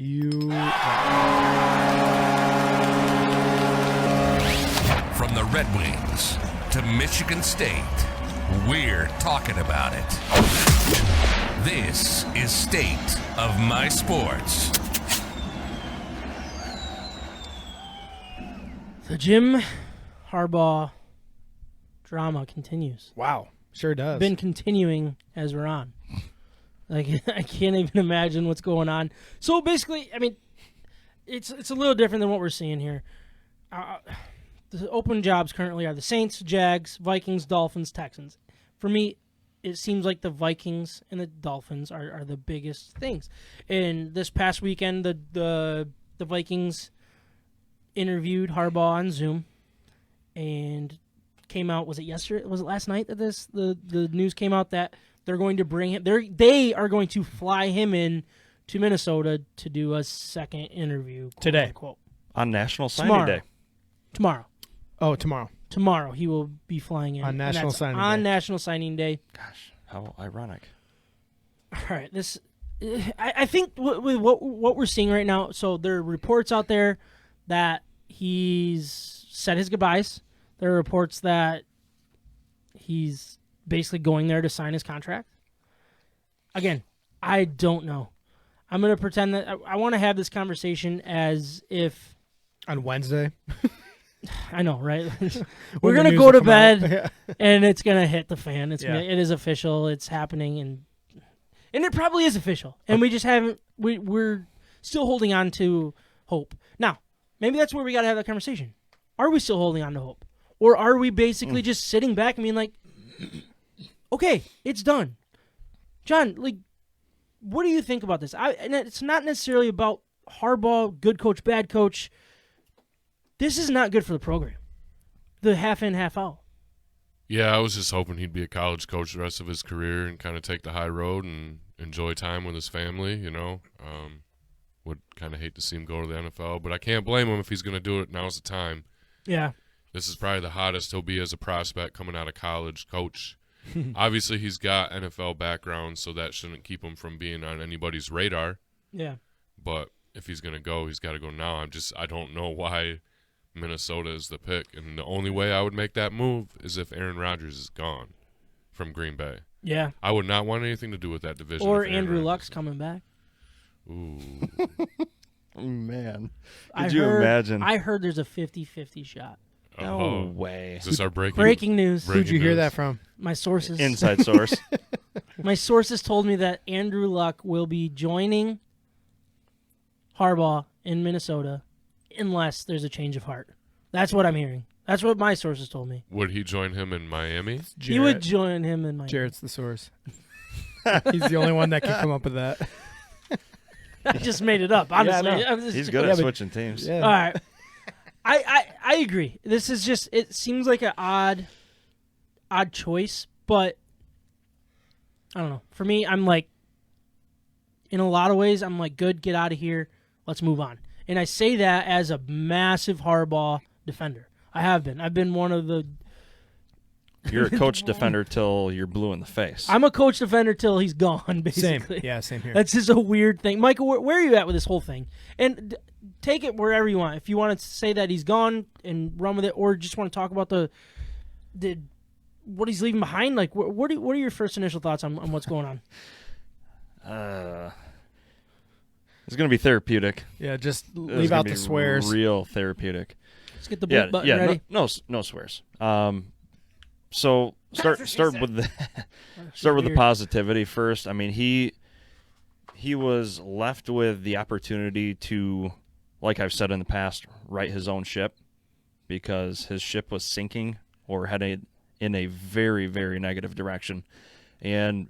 Cue. From the Red Wings to Michigan State, we're talking about it. This is State of My Sports. The Jim Harbaugh drama continues. Wow. Sure does. Been continuing as we're on. Like, I can't even imagine what's going on. So basically, I mean, it's a little different than what we're seeing here. The open jobs currently are the Saints, Jags, Vikings, Dolphins, Texans. For me, it seems like the Vikings and the Dolphins are the biggest things. And this past weekend, the Vikings interviewed Harbaugh on Zoom and came out. Was it yesterday? Was it last night that the news came out that they're going to bring him? They are going to fly him in to Minnesota to do a second interview today, unquote. On National Signing Day. Tomorrow. Oh, tomorrow. Tomorrow he will be flying in on National Signing Day. On National Signing Day. Gosh, how ironic! All right, I think with what we're seeing right now. So there are reports out there that he's said his goodbyes. There are reports that he's basically going there to sign his contract. Again, I don't know. I'm going to pretend that I want to have this conversation as if... On Wednesday? I know, right? We're going to go to bed, and it's going to hit the fan. It is official. It's happening, and it probably is official. And we just haven't... We're still holding on to hope. Now, maybe that's where we got to have that conversation. Are we still holding on to hope? Or are we basically just sitting back and being like, okay, it's done? John, like, what do you think about this? And it's not necessarily about Harbaugh, good coach, bad coach. This is not good for the program. The half in, half out. Yeah, I was just hoping he'd be a college coach the rest of his career and kind of take the high road and enjoy time with his family, you know. Would kind of hate to see him go to the NFL, but I can't blame him if he's going to do it. Now's the time. Yeah. This is probably the hottest he'll be as a prospect coming out of college, coach. Obviously, he's got NFL background, so that shouldn't keep him from being on anybody's radar. Yeah. But if he's going to go, he's got to go now. I don't know why Minnesota is the pick. And the only way I would make that move is if Aaron Rodgers is gone from Green Bay. Yeah. I would not want anything to do with that division. Or Andrew Luck's coming back. Ooh. Man. Could you imagine? I heard there's a 50-50 shot. No way. Is this our breaking news? Who'd you hear that from? My sources. Inside source. My sources told me that Andrew Luck will be joining Harbaugh in Minnesota unless there's a change of heart. That's what I'm hearing. That's what my sources told me. Would he join him in Miami? He would join him in Miami. Jarrett's the source. He's the only one that can come up with that. I just made it up, honestly. Yeah, no. He's good at switching teams. Yeah. All right. I agree. This is just, it seems like an odd choice, but I don't know. For me, I'm like, in a lot of ways, I'm like, good, get out of here. Let's move on. And I say that as a massive Harbaugh defender. I have been. I've been one of the... You're a coach defender till you're blue in the face. I'm a coach defender till he's gone, basically. Same. Yeah, same here. That's just a weird thing. Michael, where are you at with this whole thing? And take it wherever you want. If you want to say that he's gone and run with it, or just want to talk about the what he's leaving behind, like what are your first initial thoughts on what's going on? It's going to be therapeutic. Yeah, just leave out the swears. Real therapeutic. Let's get the boot button ready. No swears. So start with the positivity first. I mean, he was left with the opportunity to, like I've said in the past, right his own ship because his ship was sinking or heading in a very, very negative direction. And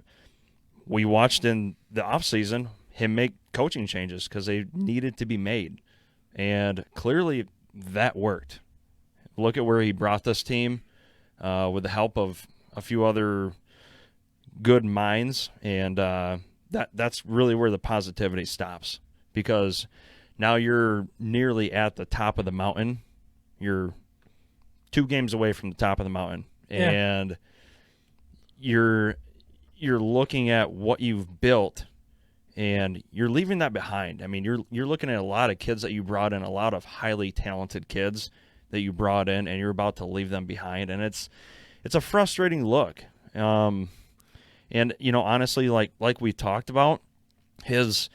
we watched in the offseason him make coaching changes because they needed to be made. And clearly that worked. Look at where he brought this team. With the help of a few other good minds, and that's really where the positivity stops. Because now you're nearly at the top of the mountain. You're 2 games away from the top of the mountain, and you're looking at what you've built and you're leaving that behind. I mean, you're looking at a lot of kids that you brought in, a lot of highly talented kids that you brought in, and you're about to leave them behind, and it's a frustrating look. And honestly, like we talked about, his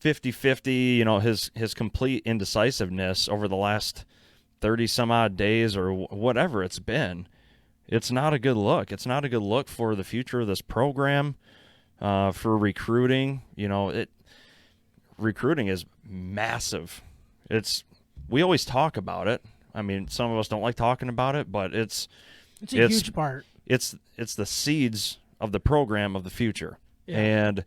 50-50, his complete indecisiveness over the last 30 some odd days or whatever it's been, it's not a good look. It's not a good look for the future of this program, for recruiting. Recruiting is massive. We always talk about it. I mean, some of us don't like talking about it, but it's a huge part. It's the seeds of the program of the future. Yeah. And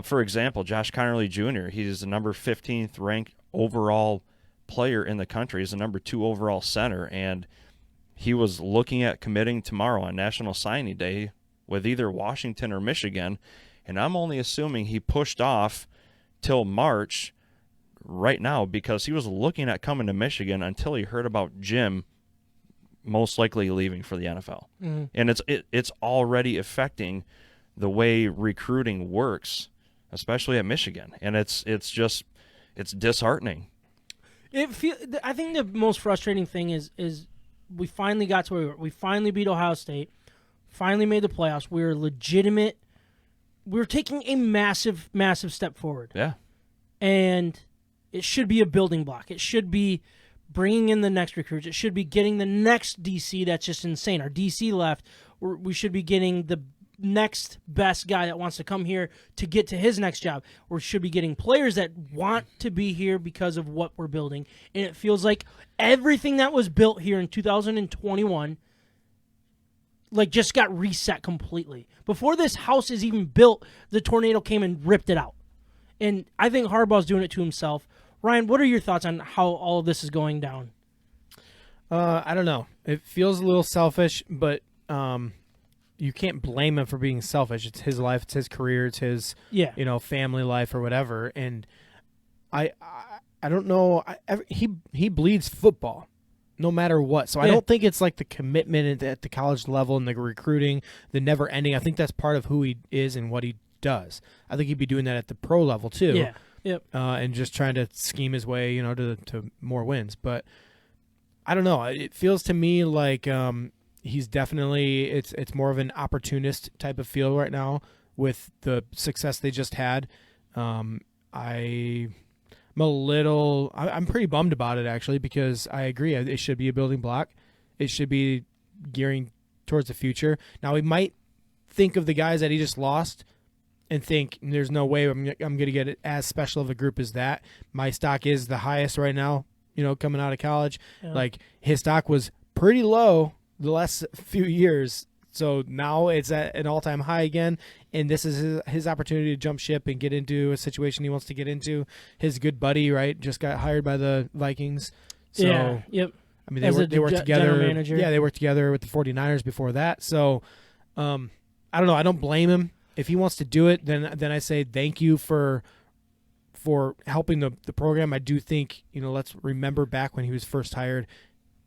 for example, Josh Connerly Jr., he's the number 15th ranked overall player in the country. He's the number 2 overall center, and he was looking at committing tomorrow on National Signing Day with either Washington or Michigan, and I'm only assuming he pushed off till March right now because he was looking at coming to Michigan until he heard about Jim most likely leaving for the NFL. Mm-hmm. And it's already affecting the way recruiting works, especially at Michigan, and it's disheartening. I think the most frustrating thing is we finally got to where we were. We finally beat Ohio State, finally made the playoffs. We were legitimate. We were taking a massive, massive step forward. Yeah. And it should be a building block. It should be bringing in the next recruits. It should be getting the next DC that's just insane. Our DC left. We should be getting the next best guy that wants to come here to get to his next job. We should be getting players that want to be here because of what we're building. And it feels like everything that was built here in 2021 just got reset completely. Before this house is even built, the tornado came and ripped it out. And I think Harbaugh's doing it to himself. Ryan, what are your thoughts on how all of this is going down? I don't know. It feels a little selfish, but you can't blame him for being selfish. It's his life, it's his career, it's his family life or whatever. And I don't know. He bleeds football, no matter what. So I don't think it's like the commitment at the college level and the recruiting, the never ending. I think that's part of who he is and what he does. I think he'd be doing that at the pro level too. Yeah. Yep. And just trying to scheme his way, to more wins. But I don't know. It feels to me like he's definitely it's more of an opportunist type of feel right now with the success they just had. I'm pretty bummed about it actually because I agree it should be a building block. It should be gearing towards the future. Now we might think of the guys that he just lost and think there's no way I'm going to get it as special of a group as that. My stock is the highest right now, coming out of college. Yeah. Like his stock was pretty low the last few years. So now it's at an all-time high again, and this is his opportunity to jump ship and get into a situation he wants to get into. His good buddy, right, just got hired by the Vikings. So, yeah, yep. I mean, they worked together. General manager. Yeah, they worked together with the 49ers before that. So, I don't know. I don't blame him. If he wants to do it, then I say thank you for helping the program. I do think, let's remember back when he was first hired,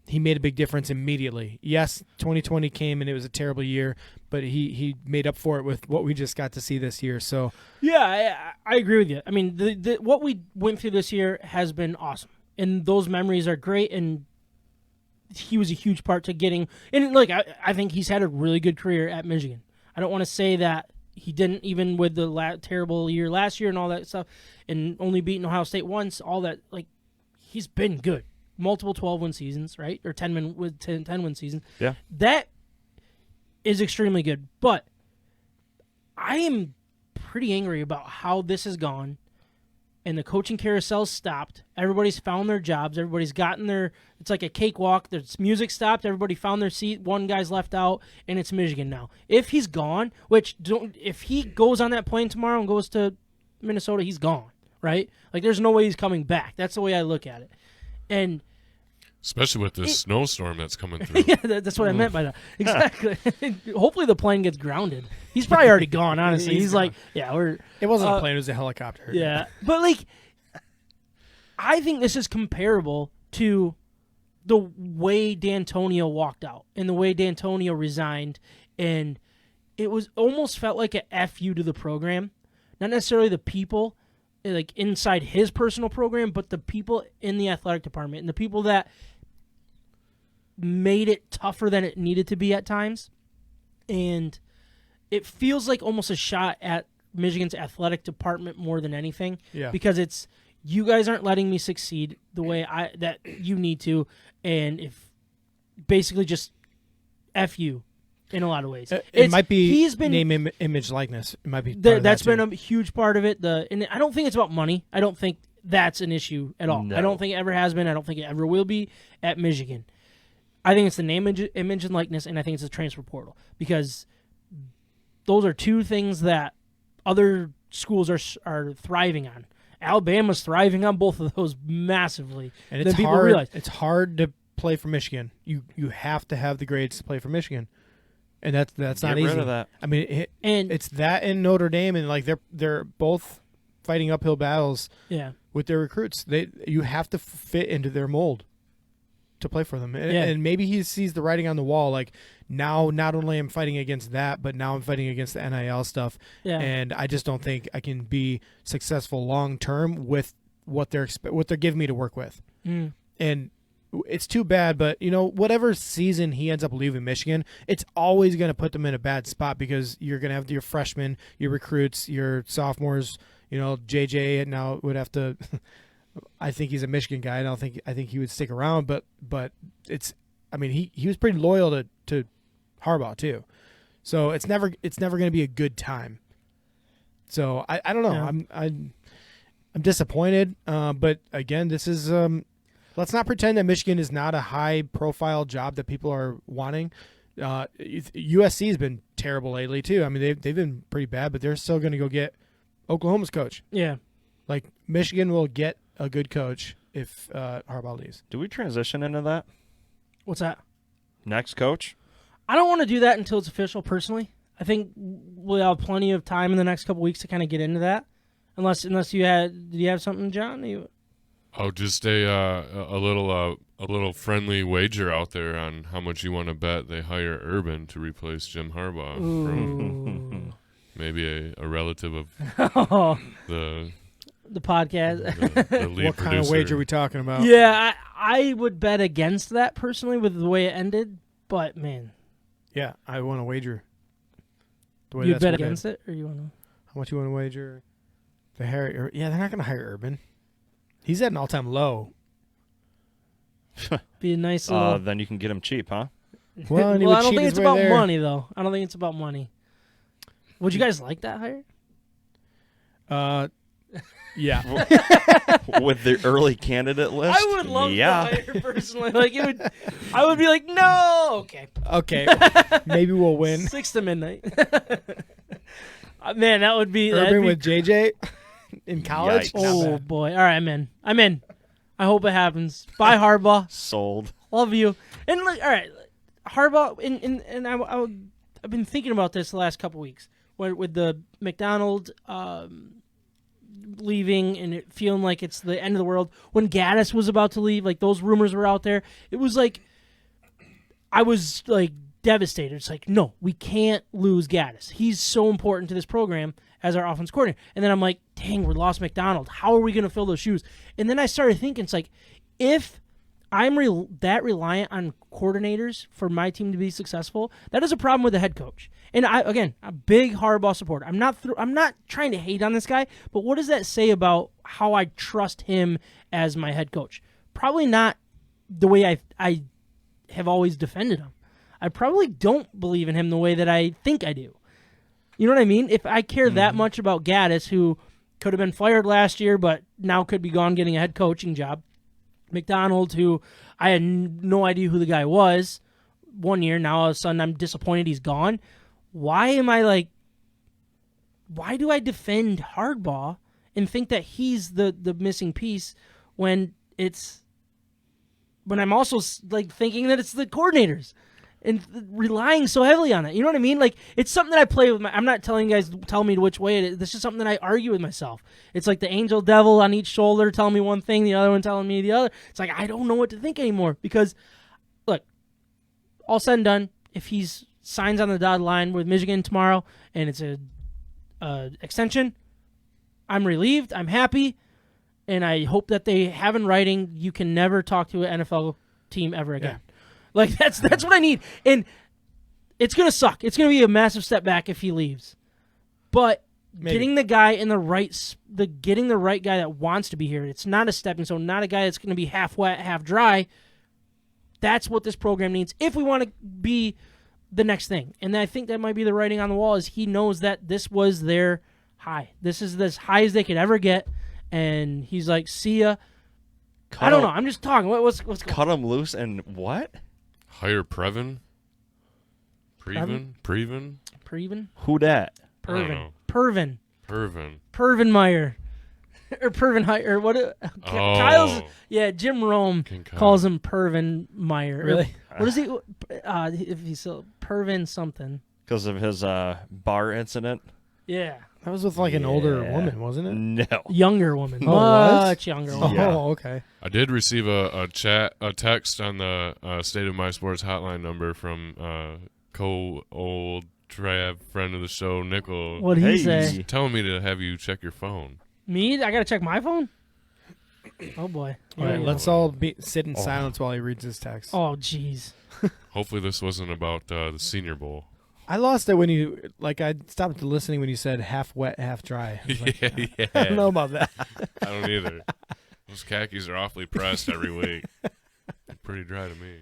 he made a big difference immediately. Yes, 2020 came and it was a terrible year, but he made up for it with what we just got to see this year. So yeah, I agree with you. I mean, what we went through this year has been awesome, and those memories are great. And he was a huge part to getting. And look, I think he's had a really good career at Michigan. I don't want to say that he didn't, even with the terrible year last year and all that stuff, and only beating Ohio State once. All that, he's been good. Multiple 12-win seasons, right? Or 10-win seasons. Yeah. That is extremely good. But I am pretty angry about how this has gone, and the coaching carousel stopped. Everybody's found their jobs. Everybody's gotten their – it's like a cakewalk. There's music stopped. Everybody found their seat. One guy's left out, and it's Michigan now. If he's gone, if he goes on that plane tomorrow and goes to Minnesota, he's gone, right? There's no way he's coming back. That's the way I look at it. And especially with this snowstorm that's coming through. Yeah, that's what I meant by that. Exactly. Hopefully the plane gets grounded. He's probably already gone, honestly. He's like, yeah, it wasn't a plane, it was a helicopter. Yeah. But I think this is comparable to the way D'Antonio walked out and the way D'Antonio resigned, and it was almost felt like a FU to the program. not necessarily the people like inside his personal program, but the people in the athletic department and the people that made it tougher than it needed to be at times. And it feels like almost a shot at Michigan's athletic department more than anything. Yeah. Because it's, you guys aren't letting me succeed the way that you need to, and if basically just F you in a lot of ways. It might be he's been, name, image, likeness. It might be part of that's that been too. a huge part of it. And I don't think it's about money. I don't think that's an issue at all. No. I don't think it ever has been. I don't think it ever will be at Michigan. I think it's the name, image, and likeness, and I think it's the transfer portal, because those are two things that other schools are thriving on. Alabama's thriving on both of those massively. And Then it's people hard. realize. It's hard to play for Michigan. You have to have the grades to play for Michigan, and that's not Get easy. rid of that. I mean, And it's that in Notre Dame, and like they're both fighting uphill battles yeah, with their recruits. You have to fit into their mold to play for them. And, Yeah. and maybe he sees the writing on the wall. Like, now, not only am I fighting against that, but now I'm fighting against the NIL stuff. yeah. And I just don't think I can be successful long term with what they're giving me to work with. Mm. And it's too bad, but whatever season he ends up leaving Michigan, it's always going to put them in a bad spot, because you're going to have your freshmen, your recruits, your sophomores. JJ now would have to. I think he's a Michigan guy. I think he would stick around, but it's. I mean, he was pretty loyal to Harbaugh too, so it's never going to be a good time. So I don't know. Yeah. I'm disappointed. But again, this is. Let's not pretend that Michigan is not a high profile job that people are wanting. USC has been terrible lately too. I mean, they've been pretty bad, but they're still going to go get Oklahoma's coach. Yeah. Like, Michigan will get a good coach if Harbaugh leaves. Do we transition into that? What's that? Next coach? I don't want to do that until it's official, personally. I think we'll have plenty of time in the next couple weeks to kind of get into that. Unless did you have something, John? Oh, just a little friendly wager out there on how much you want to bet they hire Urban to replace Jim Harbaugh from Ooh. maybe a relative of Oh, the the podcast. the lead What producer. kind of wager are we talking about? Yeah, I would bet against that personally with the way it ended. But man, Yeah, I want to wager. The way you that's bet worded. against it, or you want to? How much you want to wager? They're not going to hire Urban. He's at an all-time low. Be a nice little. Then you can get him cheap, huh? Well, and he well, would I don't cheat think his it's way about there. money though. I don't think it's about money. Would you guys like that hire? Yeah. With the early candidate list? I would love yeah. the hire personally. Like it would, I would be like, no, okay, Okay. Maybe we'll win. 6 to midnight. Man, that would be Urban that'd be with JJ in college. Yikes. Not Oh bad. boy! All right, I'm in. I hope it happens. Bye, Harbaugh. Sold. Love you. And look, all right, Harbaugh. And I've been thinking about this the last couple weeks, with the McDonald leaving and it feeling like it's the end of the world. When Gaddis was about to leave, like those rumors were out there. It was like I was like devastated. It's like, no, we can't lose Gaddis. He's so important to this program as our offense coordinator. And then I'm like, dang, we lost McDonald. How are we going to fill those shoes? And then I started thinking, it's like, if I'm that reliant on coordinators for my team to be successful, that is a problem with the head coach. And again, a big Harbaugh supporter. I'm not trying to hate on this guy, but what does that say about how I trust him as my head coach? Probably not the way I have always defended him. I probably don't believe in him the way that I think I do. You know what I mean? If I care that much about Gaddis, who could have been fired last year, but now could be gone getting a head coaching job. McDonald, who I had no idea who the guy was 1 year. Now all of a sudden I'm disappointed he's gone. Why do I defend Harbaugh and think that he's the missing piece when I'm also like thinking that it's the coordinators and relying so heavily on it? You know what I mean? Like, it's something that I play with. I'm not telling you guys, tell me which way it is. This is something that I argue with myself. It's like the angel devil on each shoulder telling me one thing, the other one telling me the other. It's like, I don't know what to think anymore because, look, all said and done, if he's signs on the dotted line with Michigan tomorrow and it's a extension, I'm relieved. I'm happy. And I hope that they have in writing you can never talk to an NFL team ever again. Yeah. Like, that's what I need. And it's going to suck. It's going to be a massive step back if he leaves. But getting the guy in getting the right guy that wants to be here, it's not a stepping stone, not a guy that's going to be half wet, half dry. That's what this program needs if we want to be the next thing. And I think that might be the writing on the wall is he knows that this was their high. This is as high as they could ever get. And he's like, see ya. I don't know. I'm just talking. What's going on? Cut him loose and what? Hire Previn? Preven? Who dat? Pervin Meyer. Or Pervin Meyer. What? Kyle's. Yeah, Jim Rome calls him Pervin Meyer. Really? What is he? If he's Pervin something. Because of his bar incident? Yeah. That was with like an older woman, wasn't it? No. Younger woman. Oh, much younger woman. Yeah. Oh, okay. I did receive a text on the State of My Sports hotline number from old Trav, friend of the show, Nickel. What did he say? Telling me to have you check your phone. Me? I got to check my phone? Oh, boy. All right, let's all sit in silence while he reads his text. Oh, jeez. Hopefully this wasn't about the Senior Bowl. I lost it when I stopped listening when you said half wet, half dry. I was like, yeah. I don't know about that. I don't either. Those khakis are awfully pressed every week. They're pretty dry to me.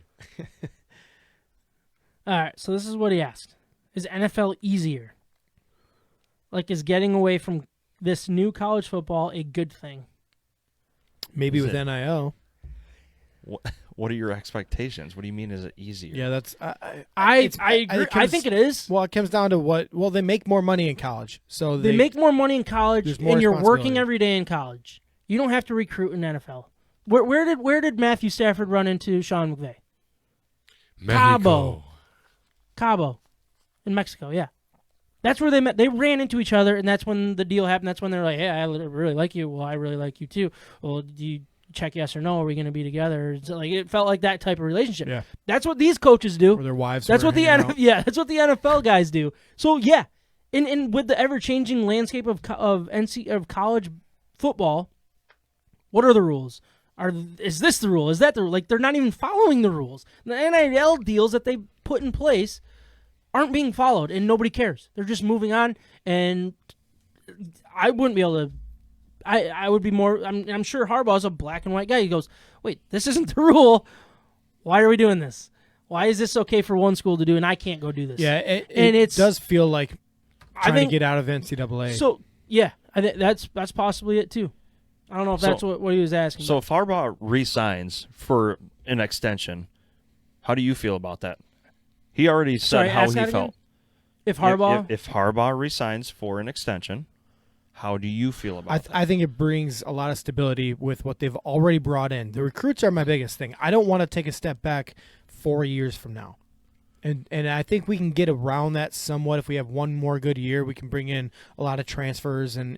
All right, so this is what he asked. Is NFL easier? Like, is getting away from this new college football a good thing? Maybe with NIL. What are your expectations? What do you mean? Is it easier? Yeah, that's. I agree. I think it is. Well, it comes down to what. Well, they make more money in college, so they make more money in college, and you're working every day in college. You don't have to recruit in NFL. Where did Matthew Stafford run into Sean McVay? Cabo, in Mexico. Yeah, that's where they met. They ran into each other, and that's when the deal happened. That's when they're like, "Hey, I really like you. Well, I really like you too. Well, do you check yes or no? Are we going to be together?" So, like, it felt like that type of relationship. Yeah, that's what these coaches do. Or their wives. That's what that's what the NFL guys do. So yeah, in with the ever changing landscape of college football, what are the rules? Is this the rule? Is that the rule? Like, they're not even following the rules. The NIL deals that they put in place aren't being followed, and nobody cares. They're just moving on, and I wouldn't be able to. I would be more. I'm sure Harbaugh's a black and white guy. He goes, "Wait, this isn't the rule. Why are we doing this? Why is this okay for one school to do, and I can't go do this?" Yeah, it does feel like trying to get out of NCAA. So yeah, I think that's possibly it too. I don't know if that's what he was asking. So if Harbaugh re-signs for an extension, how do you feel about that? He already said how he felt. Again? If Harbaugh? If Harbaugh resigns for an extension, how do you feel about that? I think it brings a lot of stability with what they've already brought in. The recruits are my biggest thing. I don't want to take a step back 4 years from now. And I think we can get around that somewhat if we have one more good year. We can bring in a lot of transfers and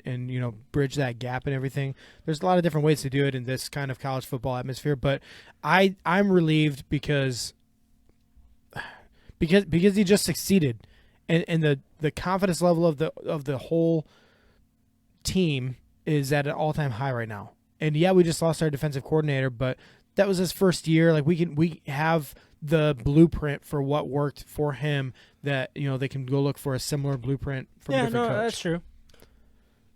bridge that gap and everything. There's a lot of different ways to do it in this kind of college football atmosphere. But I'm relieved because he just succeeded, and the confidence level of the whole team is at an all-time high right now. And yeah, we just lost our defensive coordinator, but that was his first year. Like, we have the blueprint for what worked for him, that they can go look for a similar blueprint from a different coach. That's true.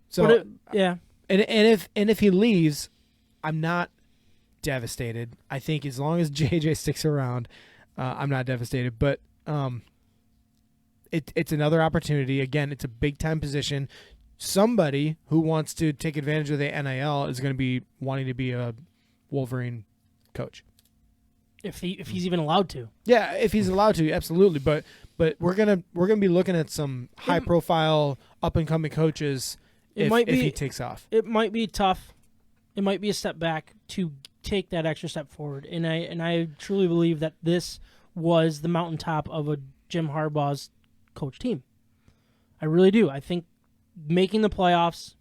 So yeah, and if he leaves, I'm not devastated. I think as long as JJ sticks around, I'm not devastated. But it's another opportunity. Again, it's a big time position. Somebody who wants to take advantage of the NIL is going to be wanting to be a Wolverine coach. If he's even allowed to. Yeah, if he's allowed to, absolutely. But we're gonna be looking at some high profile up and coming coaches if he takes off. It might be tough. It might be a step back to take that extra step forward. And I truly believe that this was the mountaintop of a Jim Harbaugh's coach team. I really do. I think making the playoffs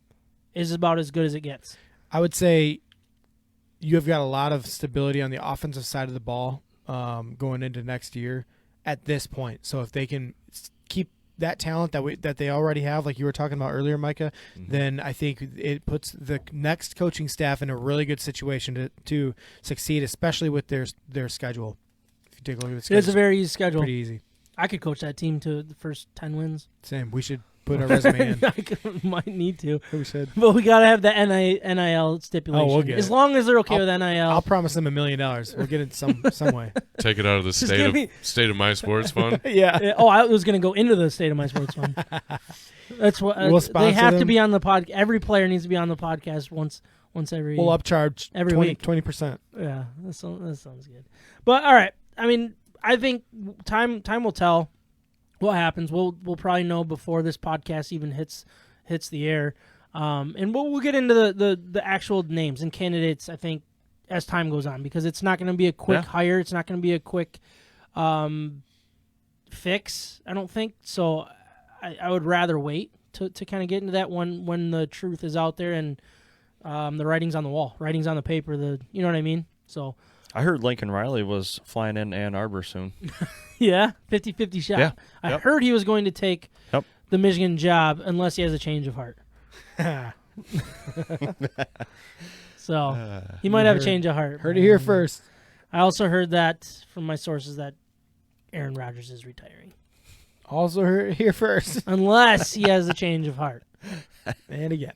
is about as good as it gets. I would say you have got a lot of stability on the offensive side of the ball going into next year at this point. So if they can keep that talent that they already have, like you were talking about earlier, Micah, then I think it puts the next coaching staff in a really good situation to succeed, especially with their schedule. If you take a look at the schedule, It's a very easy schedule. pretty easy. I could coach that team to the first 10 wins. Same. We should put our resume in. Might need to. We should. But we got to have the NIL stipulation. Oh, we'll get as it. long as they're okay with NIL. I'll promise them $1 million. We'll get it some way. Take it out of the state of my sports fund. Yeah. I was going to go into the state of my sports fund. That's what We'll they have sponsor to be them. on the pod. Every player needs to be on the podcast once every. We'll upcharge every week. 20%. Yeah, that sounds good. But all right, I mean, I think time will tell what happens. We'll probably know before this podcast even hits the air, and we'll get into the actual names and candidates. I think as time goes on, because it's not going to be a quick hire. It's not going to be a quick fix. I don't think so. I would rather wait to kind of get into that when the truth is out there and the writing's on the wall, writing's on the paper. You know what I mean? So. I heard Lincoln Riley was flying in Ann Arbor soon. Yeah, 50-50 shot. Yeah. I Yep. heard he was going to take Yep. the Michigan job unless he has a change of heart. So he might have a change of heart. Heard it here first. I also heard that from my sources that Aaron Rodgers is retiring. Also heard it here first. Unless he has a change of heart. And again.